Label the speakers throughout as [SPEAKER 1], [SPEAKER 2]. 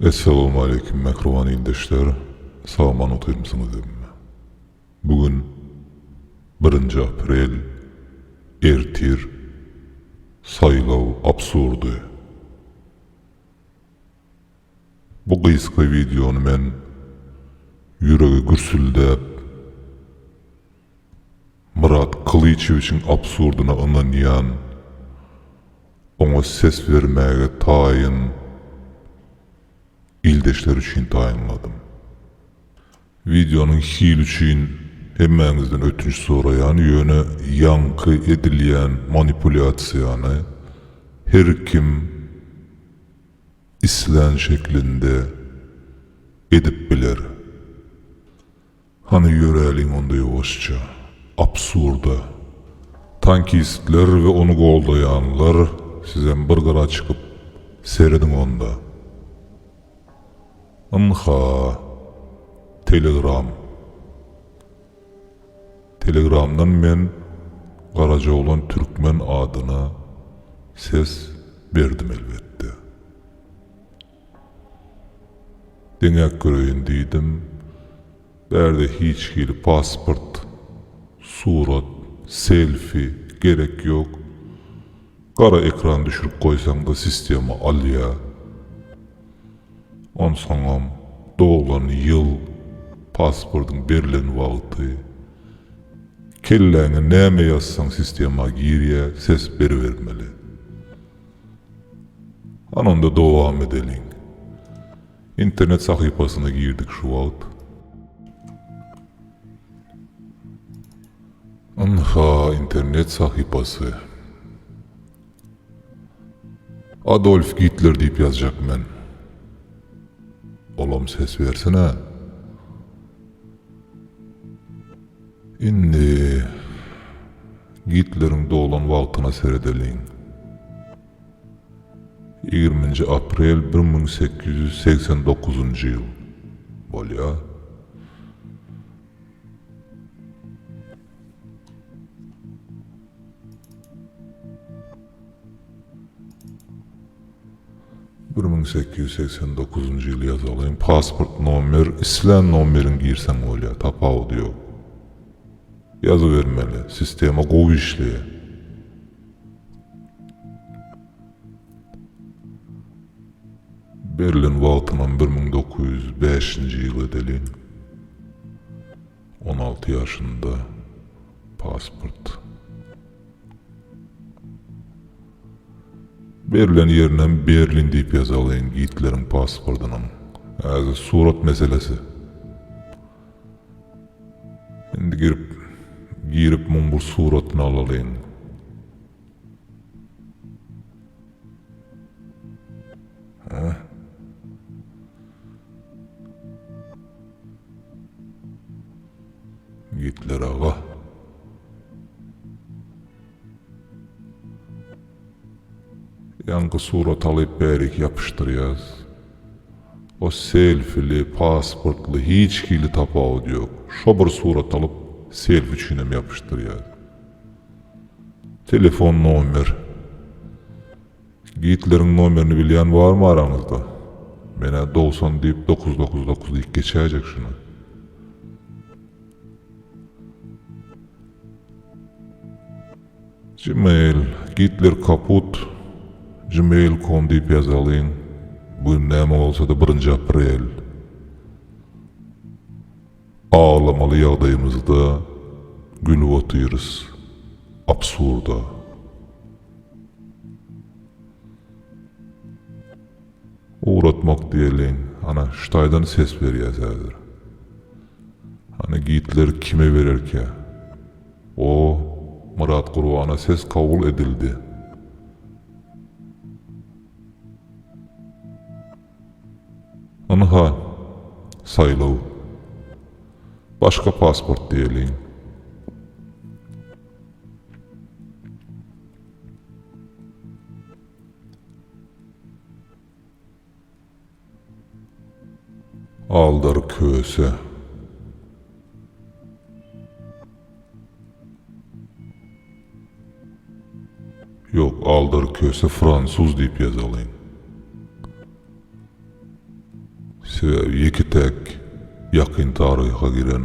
[SPEAKER 1] Esselamu aleyküm mehriban ildeşler. Sağman oturmuşsunuz evime. Bugün 1. April ertir saylav absurdu. Bu kıyska videonu men yüreği gürsüldep Murat Kılıçeviç'in absurduna ınanyan, ona ses vermeye tayin ildeşler üçün tayinladım. Videonun hil üçün hemmenizden ötünç sorayan yönü yankı edilyen manipülasyanı her kim islen şeklinde edip bilir. Hani yörelin onda yavaşça, absurda. Tankistler ve onu goldayanlar sizden bir gara çıkıp seyredin onda. Anha Telegram'dan men Karaca olan Türkmen adına ses verdim elbette. Deňek göreyin diýdim. Berde hiç gili pasport, surat, selfie gerek yok. Kara ekran düşürüp koysan da sistema alya. On soňam doğulan yıl, pasportun berilen wagty. Kelläňe näme ýazsaň sistema girýär, ses berivermeli. Anonda dowam edelim. İnternet sahypasyna girdik şu wagt. Anha internet sahypasy. Adolf Hitler diýip ýazjak men. Olam ses versene. Indi Hitler'in doğulan wagtyna seredeliň. 20. April 1889 ýyl. Bolýa. Bir 1889 ýyl ýazalyň. Pasport nomer, islen nomerin girsen bolýa, tapawdy ýok. Yazıvermeli, sistema gowy işleýär. Berlin wagtynyň 1905-nji ýyl edeliň. 16 ýaşynda pasport. Berlin ýerinden Berlin diýip ýazalyň Hitler'in pasportynyň. Häzir surat meselesi. Endi girip mumbur suratını alalayın. Hitler ağa. Yankı surat alıp berik yapıştırıyaz. O selfili, pasportlu hiç kili tapawdy ýok. Şo bir surat alıp selfie üçinem yapıştırýar. Telefon nomer. Hitler'in nomerini bilýän barmy araňyzda? Mene 90 diýip 999 diýip geçäjek şunu. Gmail, Hitler kaput, gmail.com diýip ýazalyň. Bu näme bolsa da 1. April. Ağlamalı ýagdaýymyzda gülüp oturýarys. Absurda. Uğratmak diýeliň, ana ştaýdan ses berýär häzir. Ana Hitler kime bererke? O Murat Gurbana ses kabul edildi. Anha saylaw. Başka pasport diýeliň. Aldar köse. Yok, aldar köse Fransuz diýip ýazalyň. Sebäbi ýeki tek ýakyn taryha giren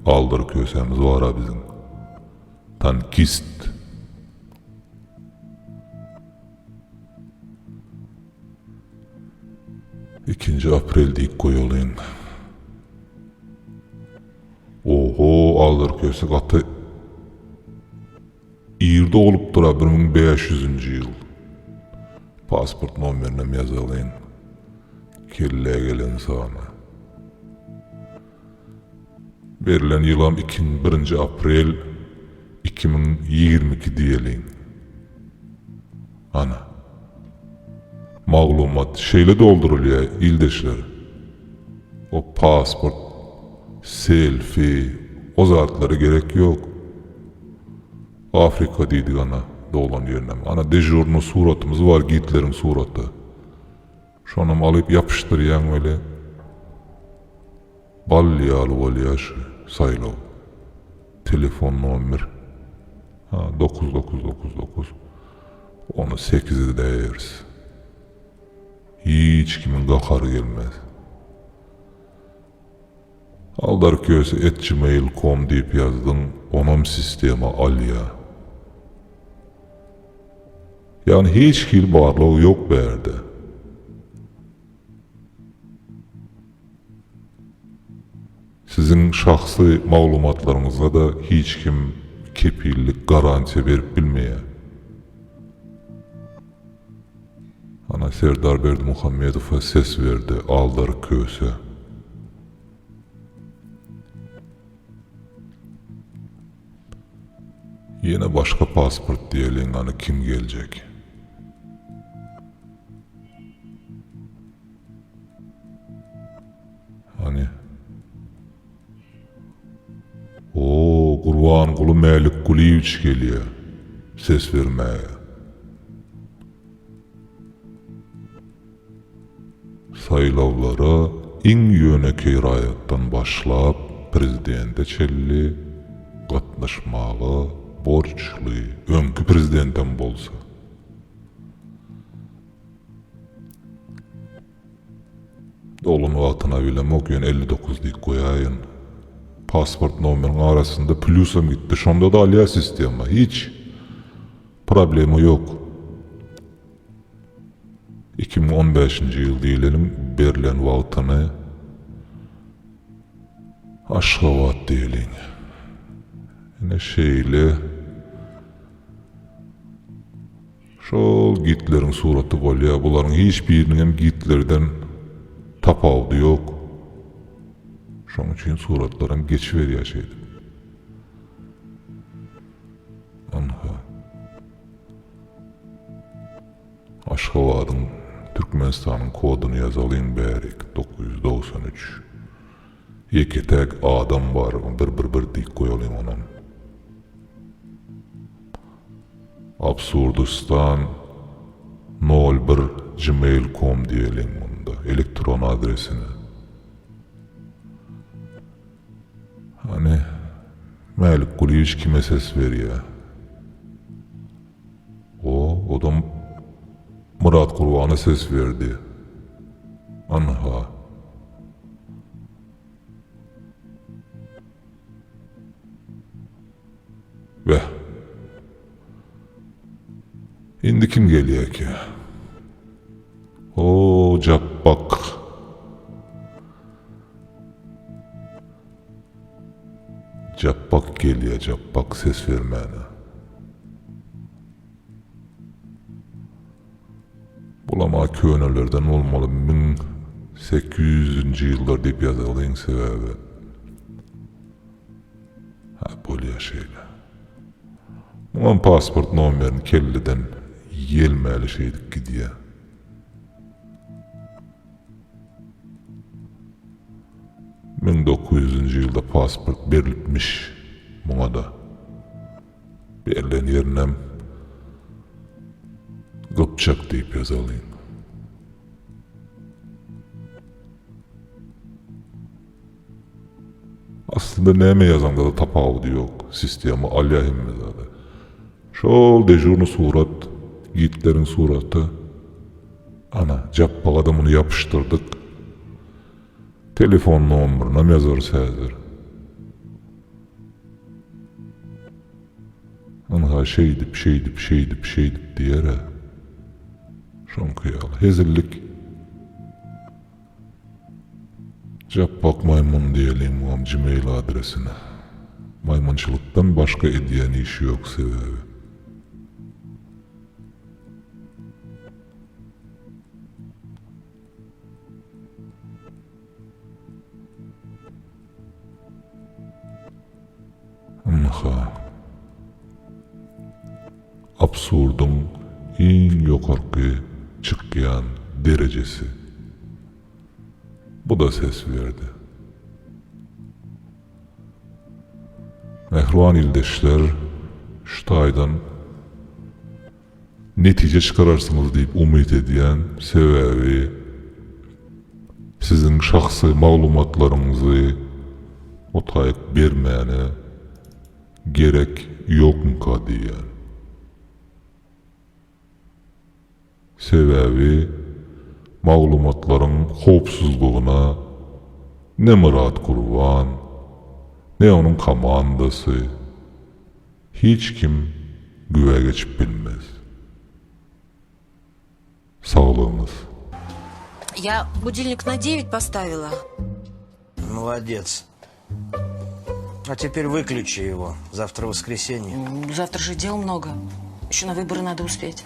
[SPEAKER 1] aldyr kösemiz bara biziň. Tankist. 2 aprel diýip goýalyň. Oho, aldyr köse gaty ýerde olup dura 1500-nji ýyl. Pasport nomerine ýazalyň. Kelle gelen sana. Berilen ýylam 1 aprel 2022 diýeliň. Ana. Maglumat şeýle doldurulýar ildeşler. O pasport, selfie, o zatlary gerek ýok. Afrika diýdik ana, dolan ýerine. Ana dejurny suratymyz bar, Hitlerin suraty. Şonam alyp ýapyşdyrýan öyle. Balliýaly bolýar saýlaw. Telefon nomer. 9999. Onu 8'de däýeriz. Hiç kimin gahary gelmez. aldarköse@gmail.com diýip ýazdyň, onam sistema alýa. Yani hiç hil barlygy ýok berde. Sizin şahsy maglumatlaryňyza da hiç kim kepillik, garantiýa berip bilmeýär. Ana Serdar Berdimuhammedowa ses verdi, aldarköse. Yine başka pasport diýeliň, ana kim geljek? Hani Gurban Guly Mälik Guliýewич gelýär. Ses vermäge. Saýlawlara iň ýönekey raýatdan başlap prezidente çelli gatnaşmagy borçly, öňkü prezidentten bolsa. Dolun wagtyna bilemek ýön 59 diýip goýaýyn. Pasport nomeriniň arasynda plusam gitdi. Şonda da alýa sistema. Hiç problemi ýok. 2015-nji ýyl diýilelim, berilen wagtyny Aşgabat diýeliň. Ene şeýle şol Hitlerin suraty bolýar. Bularyň hiç biriniň hem Hitlerden tapawdy ýok. Şoň üçin suratlaryň geçiberýär şeýle. Anha. Aşgabatyň Türkmenistanyň koduny ýazalyň bärik 993. Ýeki tek adam bar, 111 diýip goýalyň onuň. Absurdistan 01@gmail.com diýeliň bunda elektron adresini. Hani Mälik Guliýewich kime ses berýär? Odam Murat Gurbana ses verdi. Anha. Ve indi kim gelýär ki? Jabbak. Jabbak gelýär, Jabbak ses vermäne. Bulama könelerden olmaly 1800-nji ýyllar diýip ýazalyň sebäbi. Bolýar şeýle. Muňam pasport nomerini kelleden gelmäli şeýdik gidýär. – 1900-nji ýylda pasport berilipmiş muňa da. Berilen ýerinem Gopçak diýip ýazalyň. Aslında näme ýazanda da tapawdy ýok. Sistema alýahymmy zada. Şol dejurny surat, Hitlerin suraty. Ana, Jabbak adamyny ýapyşdyrdyk. Telefon numarına yazarız hazır. Anha şeydip diyere. Şon kıyal. Hezillik. Jappak maymun diyelim o Gmail adresine. Maymunçılıktan başka ediyen işi yok sebebi. Anha. Absurdun en yukarı çıkyan derecesi. Bu da ses verdi. Mehruan ildeşler şutaydan netice çıkararsınız deyip umut ediyen sebebi sizin şahsi malumatlarınızı otayık vermeyene gerek yok mu diyen. Sebebi malumatların hopsuzluğuna ne Murat Kurban ne onun komandası hiç kim güve geçip bilmez. Sağlığınız.
[SPEAKER 2] Я будильник на 9 поставила.
[SPEAKER 3] Молодец. А теперь выключи его. Завтра воскресенье.
[SPEAKER 2] Завтра же дел много. Еще на выборы надо успеть.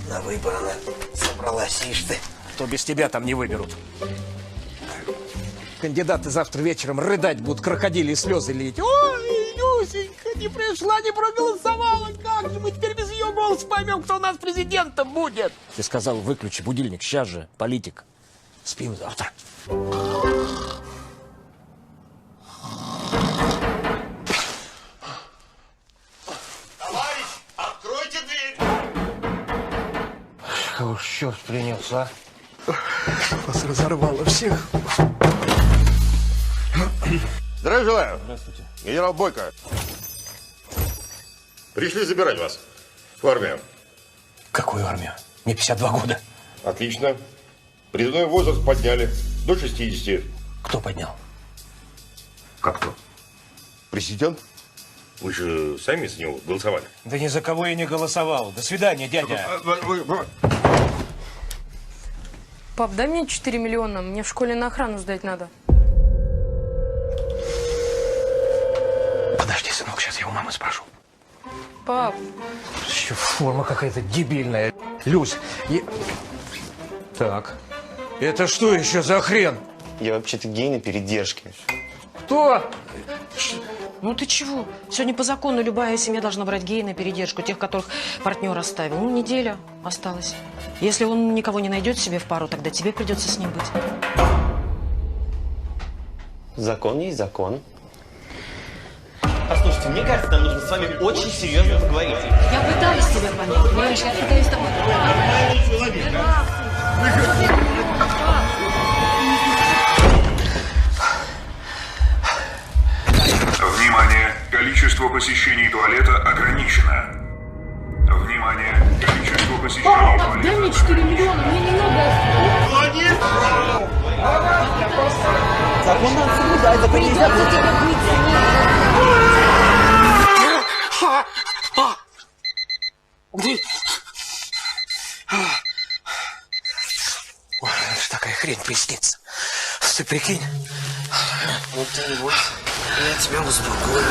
[SPEAKER 3] На выборы она собралась, ишь ты. То без тебя там не выберут. Кандидаты завтра вечером рыдать будут, крокодили слезы лить. Ой, Люсенька, не пришла, не проголосовала. Как же мы теперь без ее голоса поймем, кто у нас президентом будет? Ты сказал, выключи будильник, сейчас же, политик. Спим завтра.
[SPEAKER 4] Товарищ, откройте дверь!
[SPEAKER 3] Кого ж черт принес, а? Вас разорвало всех.
[SPEAKER 4] Здравия желаю. Здравствуйте. Генерал Бойко. Пришли забирать вас в армию.
[SPEAKER 3] Какую армию? Мне 52 года.
[SPEAKER 4] Отлично. Призывной возраст подняли до 60.
[SPEAKER 3] Кто поднял?
[SPEAKER 4] Как кто? Президент? Вы же сами за него голосовали.
[SPEAKER 3] Да ни за кого я не голосовал. До свидания, дядя.
[SPEAKER 5] Пап, дай мне 4 миллиона, мне в школе на охрану сдать надо.
[SPEAKER 3] Подожди, сынок, сейчас я у мамы спрошу.
[SPEAKER 5] Пап,
[SPEAKER 3] Еще форма какая-то дебильная. Люсь, Так, это что еще за хрен?
[SPEAKER 6] Я вообще-то гей на передержке.
[SPEAKER 3] Кто?
[SPEAKER 2] Ну ты чего? Сегодня по закону любая семья должна брать гея на передержку, тех, которых партнер оставил. Ну, неделя осталась. Если он никого не найдет себе в пару, тогда тебе придется с ним быть.
[SPEAKER 6] Закон есть закон.
[SPEAKER 7] Послушайте, мне кажется, нам нужно с вами очень серьезно поговорить.
[SPEAKER 2] Я пытаюсь тебя понять, понимаешь? Я пытаюсь с тобой.
[SPEAKER 8] Внимание! Количество посещений туалета ограничено. Внимание! Количество посещений туалета...
[SPEAKER 5] дай мне 4 миллиона, мне не надо.
[SPEAKER 7] Закон надо соблюдать, закон нельзя...
[SPEAKER 3] Ой, такая хрень приснится. Ты прикинь?
[SPEAKER 6] Вот ты не бойся, я тебя успокою.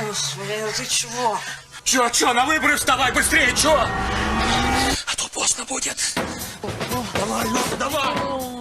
[SPEAKER 3] Господи, ну ты чего? Чё, на выборы вставай, быстрее, чё? А то поздно будет. Давай, Люся, давай!